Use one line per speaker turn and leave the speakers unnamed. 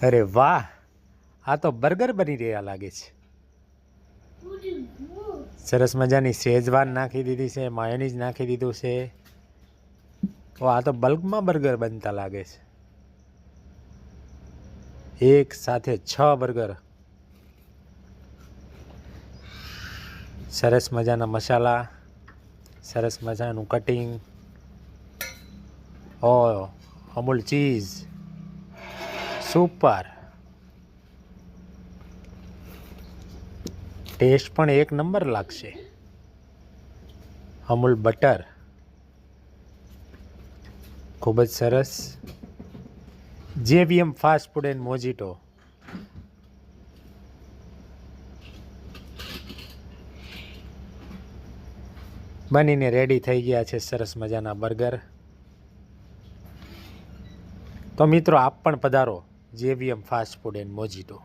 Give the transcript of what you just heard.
અરે વાહ, આ તો બર્ગર બની રહ્યા લાગે છે. સરસ મજાની શેઝવાન નાખી દીધી છે, માયોનીઝ નાખી દીધું છે. ઓ, આ તો બલ્કમાં બર્ગર બનતા લાગે છે. એક સાથે 6 બર્ગર. સરસ મજાના મસાલા, સરસ મજાનું કટિંગ. ઓ, અમૂલ ચીઝ, સુપર. ટેસ્ટ પણ એક નંબર લાગશે. અમૂલ બટર, ખૂબ જ સરસ. JVM fast food and mojito. બનીને રેડી થઈ ગયા છે સરસ મજાના બર્ગર. તો મિત્રો, આપ પણ પધારો JVM fast food and mojito.